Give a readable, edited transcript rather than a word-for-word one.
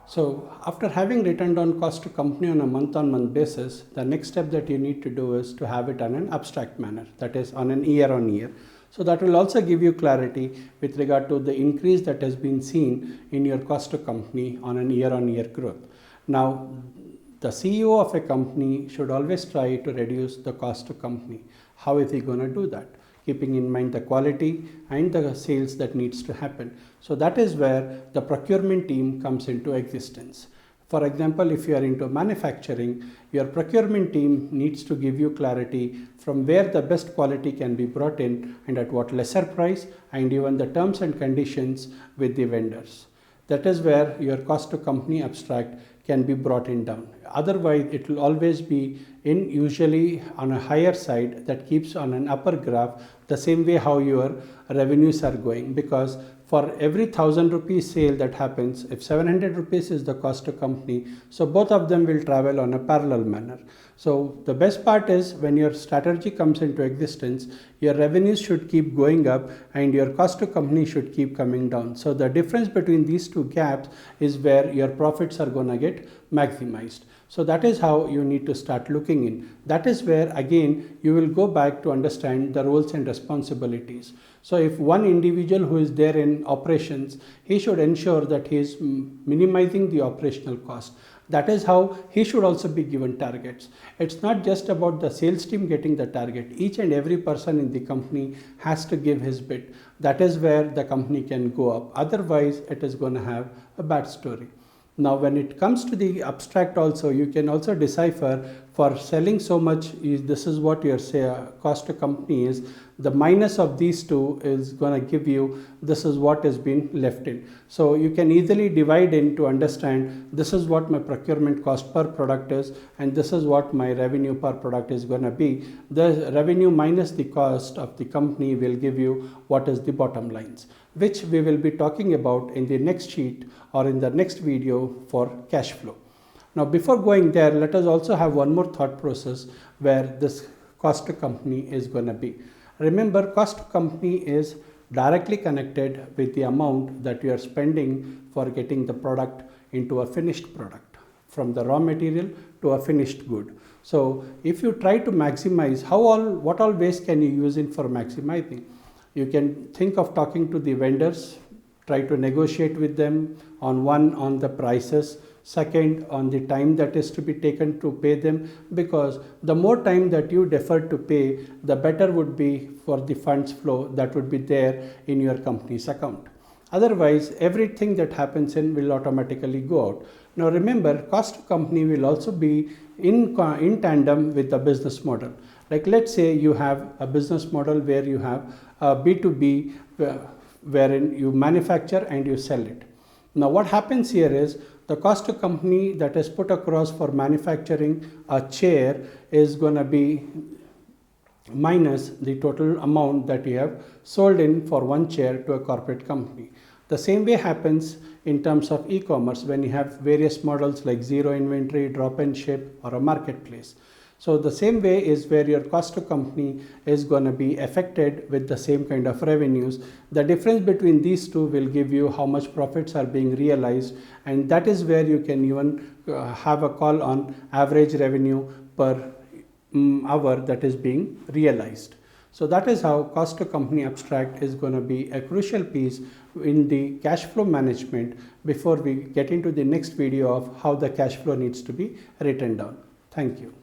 So after having written down cost to company on a month-on-month basis, the next step that you need to do is to have it on an abstract manner, that is on an year-on-year. So that will also give you clarity with regard to the increase that has been seen in your cost to company on an year-on-year growth. Now, the CEO of a company should always try to reduce the cost to company. How is he going to do that? Keeping in mind the quality and the sales that needs to happen. So that is where the procurement team comes into existence. For example, if you are into manufacturing, your procurement team needs to give you clarity from where the best quality can be brought in and at what lesser price, and even the terms and conditions with the vendors. That is where your cost to company abstract can be brought in down. Otherwise, it will always be usually on a higher side that keeps on an upper graph, the same way how your revenues are going, because for every 1000 rupees sale that happens, if 700 rupees is the cost to company, so both of them will travel on a parallel manner. So the best part is when your strategy comes into existence, your revenues should keep going up and your cost to company should keep coming down. So the difference between these two gaps is where your profits are going to get maximized. So that is how you need to start looking in. That is where again you will go back to understand the roles and responsibilities. So if one individual who is there in operations, he should ensure that he is minimizing the operational cost. That is how he should also be given targets. It's not just about the sales team getting the target. Each and every person in the company has to give his bit. That is where the company can go up. Otherwise, it is going to have a bad story. Now, when it comes to the abstract also, you can also decipher for selling so much, this is what your cost to company is. The minus of these two is going to give you, this is what is being left in. So you can easily divide in to understand this is what my procurement cost per product is and this is what my revenue per product is going to be. The revenue minus the cost of the company will give you what is the bottom lines, which we will be talking about in the next sheet or in the next video for cash flow. Now, before going there, let us also have one more thought process where this cost to company is going to be. Remember, cost to company is directly connected with the amount that you are spending for getting the product into a finished product, from the raw material to a finished good. So if you try to maximize, what all ways can you use in for maximizing? You can think of talking to the vendors, try to negotiate with them on the prices, second on the time that is to be taken to pay them, because the more time that you defer to pay, the better would be for the funds flow that would be there in your company's account. Otherwise, everything that happens in will automatically go out. Now remember, cost to company will also be in tandem with the business model. Like let's say you have a business model where you have a B2B wherein you manufacture and you sell it. Now what happens here is the cost to company that is put across for manufacturing a chair is going to be minus the total amount that you have sold in for one chair to a corporate company. The same way happens in terms of e-commerce when you have various models like zero inventory, drop and ship, or a marketplace. So the same way is where your cost to company is going to be affected with the same kind of revenues. The difference between these two will give you how much profits are being realized, and that is where you can even have a call on average revenue per hour that is being realized. So that is how cost to company abstract is going to be a crucial piece in the cash flow management before we get into the next video of how the cash flow needs to be written down. Thank you.